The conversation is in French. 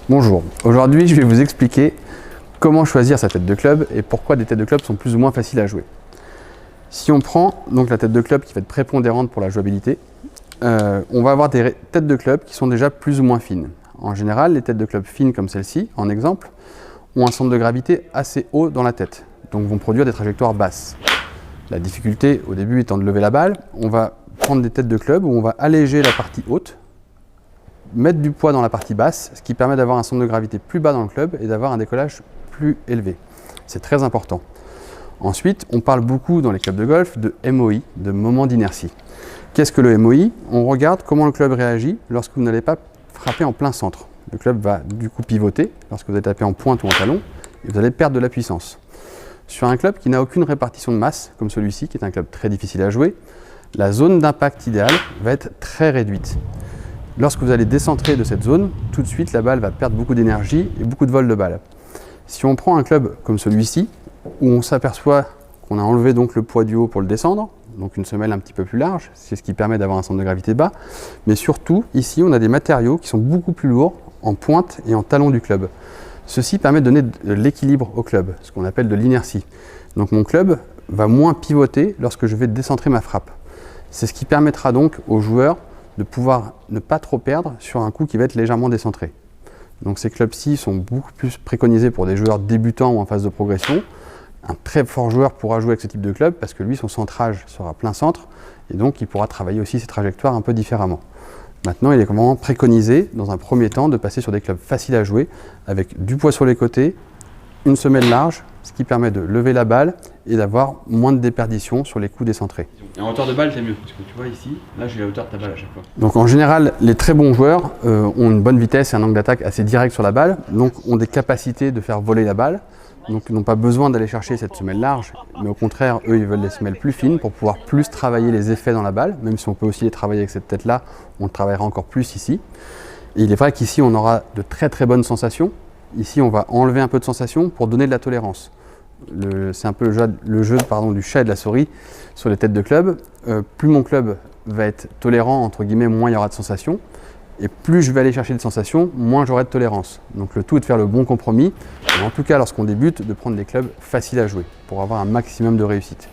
Bonjour, aujourd'hui je vais vous expliquer comment choisir sa tête de club et pourquoi des têtes de club sont plus ou moins faciles à jouer. Si on prend donc la tête de club qui va être prépondérante pour la jouabilité, on va avoir des têtes de club qui sont déjà plus ou moins fines. En général, les têtes de club fines comme celle-ci, en exemple, ont un centre de gravité assez haut dans la tête, donc vont produire des trajectoires basses. La difficulté au début étant de lever la balle, on va prendre des têtes de club où on va alléger la partie haute, mettre du poids dans la partie basse, ce qui permet d'avoir un centre de gravité plus bas dans le club et d'avoir un décollage plus élevé. C'est très important. Ensuite, on parle beaucoup dans les clubs de golf de MOI, de moment d'inertie. Qu'est-ce que le MOI? On regarde comment le club réagit lorsque vous n'allez pas frapper en plein centre. Le club va du coup pivoter lorsque vous allez taper en pointe ou en talon et vous allez perdre de la puissance. Sur un club qui n'a aucune répartition de masse, comme celui-ci, qui est un club très difficile à jouer, la zone d'impact idéale va être très réduite. Lorsque vous allez décentrer de cette zone, tout de suite la balle va perdre beaucoup d'énergie et beaucoup de vol de balle. Si on prend un club comme celui-ci, où on s'aperçoit qu'on a enlevé donc le poids du haut pour le descendre, donc une semelle un petit peu plus large, c'est ce qui permet d'avoir un centre de gravité bas, mais surtout ici on a des matériaux qui sont beaucoup plus lourds en pointe et en talon du club. Ceci permet de donner de l'équilibre au club, ce qu'on appelle de l'inertie. Donc mon club va moins pivoter lorsque je vais décentrer ma frappe. C'est ce qui permettra donc aux joueurs de pouvoir ne pas trop perdre sur un coup qui va être légèrement décentré. Donc ces clubs-ci sont beaucoup plus préconisés pour des joueurs débutants ou en phase de progression. Un très fort joueur pourra jouer avec ce type de club parce que lui, son centrage sera plein centre et donc il pourra travailler aussi ses trajectoires un peu différemment. Maintenant, il est vraiment préconisé dans un premier temps de passer sur des clubs faciles à jouer avec du poids sur les côtés, une semelle large, ce qui permet de lever la balle et d'avoir moins de déperdition sur les coups décentrés. Et en hauteur de balle, c'est mieux, parce que tu vois ici, là j'ai la hauteur de ta balle à chaque fois. Donc en général, les très bons joueurs ont une bonne vitesse et un angle d'attaque assez direct sur la balle, donc ont des capacités de faire voler la balle, donc ils n'ont pas besoin d'aller chercher cette semelle large, mais au contraire, eux, ils veulent des semelles plus fines pour pouvoir plus travailler les effets dans la balle, même si on peut aussi les travailler avec cette tête-là, on le travaillera encore plus ici. Et il est vrai qu'ici, on aura de très très bonnes sensations. Ici, on va enlever un peu de sensation pour donner de la tolérance. C'est un peu le jeu du chat et de la souris sur les têtes de club. Plus mon club va être tolérant, entre guillemets, moins il y aura de sensations. Et plus je vais aller chercher de sensations, moins j'aurai de tolérance. Donc le tout est de faire le bon compromis. Et en tout cas, lorsqu'on débute, de prendre des clubs faciles à jouer pour avoir un maximum de réussite.